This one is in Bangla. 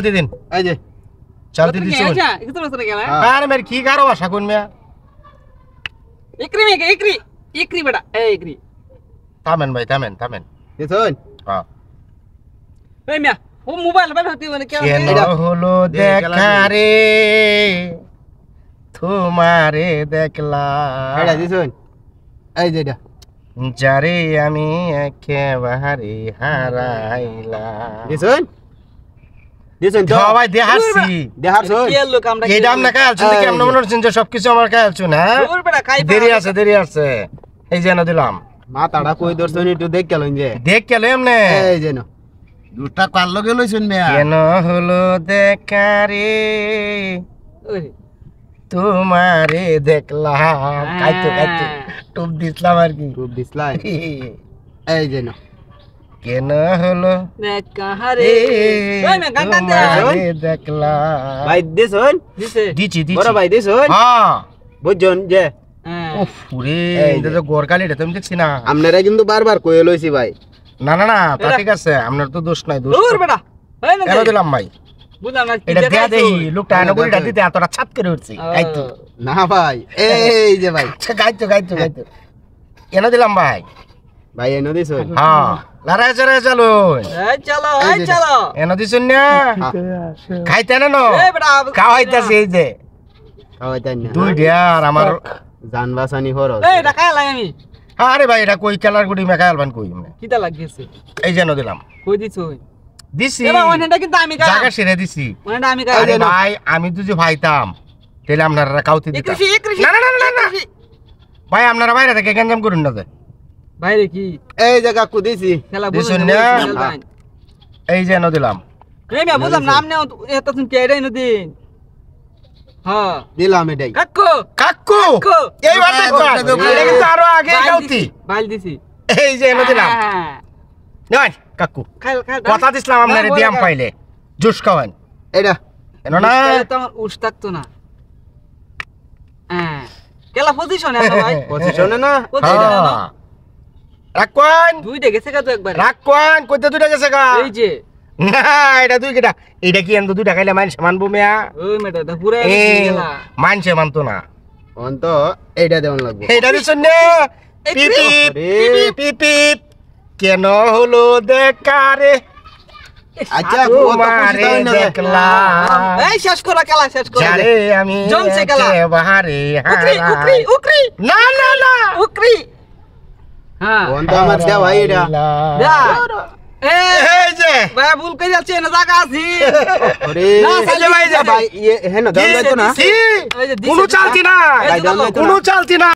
चलती दिन आजे चलती दिन सुन कितना बस गया अरे मेरी की करो भाषा कौन में एकरी में एकरी एकरी बड़ा ए एकरी तामेन भाई तामेन ये सुन हां ए मिया वो मोबाइल पर होती है क्या কেন হলো দেখা রে তোমারে দেখলাম एडा जी सुन आई जेडा যারে আমি একেবারে হারাইলাম ये सुन तो ভাই দেহারছি देहार सुन কি লোক আমরা এই দাম না কালছুন কেমন মনে হচ্ছে যে সবকিছু আমার কালছুন হ্যাঁ দূর বড়া খাই দেরি আছে এই যেন দিলাম মাথাটা কই দর্শন একটু দেখ গেলন যে দেখ কেলে এমনে এই যেন দুটা কাল লগে লইছুন মিয়া কেন হলো দেখা রে তোমারে দেখলাম কাইতো টুপ দিছলাম আর কি খুব দিসলাই এই যেন কেন হলো দেখা রে ওই মে গান গান তোমারে দেখলাম ভাই দে শুন দিছে দিছি বড় ভাই দে শুন হ্যাঁ বুঝজন যে উফ রে এটা তো গোরকালিটা তুমি দেখছি না আপনারা কিন্তু বারবার কইয়ে লইছি ভাই না তা ঠিক আছে আপনার তো দোষ নাই দোষ দূর বড়া এই না কেন দিলাম ভাই বুঝলাম না এটা দেয়া দেই লোকটা এনে কইটা দিতে এতটা ছাত করে উঠছি গাইতো না ভাই এই যে ভাই গাইতো কেন দিলাম ভাই ভাই এনে দিছ হ্যাঁ লড়াই চলো এই চলো এনে দিছুন না খাইতে না নো এই বড়া খাওয়াইতাছি এই যে খাওয়াইতেন না দুই ডিয়ার আমার জান বাসানি হর এই ঢাকা লাই আমি আরে ভাই এটা কই কালার গুড়ি মেকা আলবান কই এমনে কিটা লাগিয়েছে এই যেন দিলাম কই দিছো দিছি এবা ওনেটা কিন্তু আমি গায় জায়গা ছেড়ে দিছি ওনেটা আমি আরে গায় ভাই আমি তো যে ভাইতাম তাহলে আপনারা কাউতে দিতাম একৃষি না ভাই আপনারা বাইরে থেকে গঞ্জাম করুন না বাইরে কি এই জায়গা কুদিছি খেলা দিছুন বুঝুন না? এই যেন দিলাম এই মিয়া বুঝলাম নাম নেও এত তুমি কেডাই নদিন হ্যাঁ দিলাম এটাই কাকু এই বাতে কর এটা কিন্তু আরো আগে কাউতি বাইল দিছি এই যে এনে দিলাম নয় কাকু খাল কথা দিছিলাম আপনারে দিয়াম পাইলে জুস খাওয়ান এটা এনো না তো আমার উস থাকতো না হ্যাঁ কেলা পজিশনে আছে ভাই পজিশনে না পজিশনে না রাখোয়ান দুইটা গেছে কা তো একবার রাখোয়ান কইতে দুইটা গেছে গা এই যে না এটা দুই কেটা এটা কি এন্দ দুইটা খাইলে মানছে মানবো মিয়া ওই মেটা দা পুরা এ গেলা মানছে মানতো না অন্ত এইটা দেওয়ান লাগবে এটা দিছুন না পিপ কেন হলো দেখা রে আচ্ছা তোমারে দেখলাম এই শেষ করা খেলা শেষ করা যারে আমি জমছে খেলা। একেবারে উকরি না উকরি হ্যাঁ অন্ত আমার দেওয়া ভাই এটা যা এই যে ভাই ভুল কই যাচ্ছে না জায়গা আছি আরে না, সাইলে ভাই যা। ভাই হ্যাঁ না দেওয়া যাইতো না সি এই যে দিছে, কোনো চালতি না এই যে ভাই, দাও। দাও না। কোনো চালতি না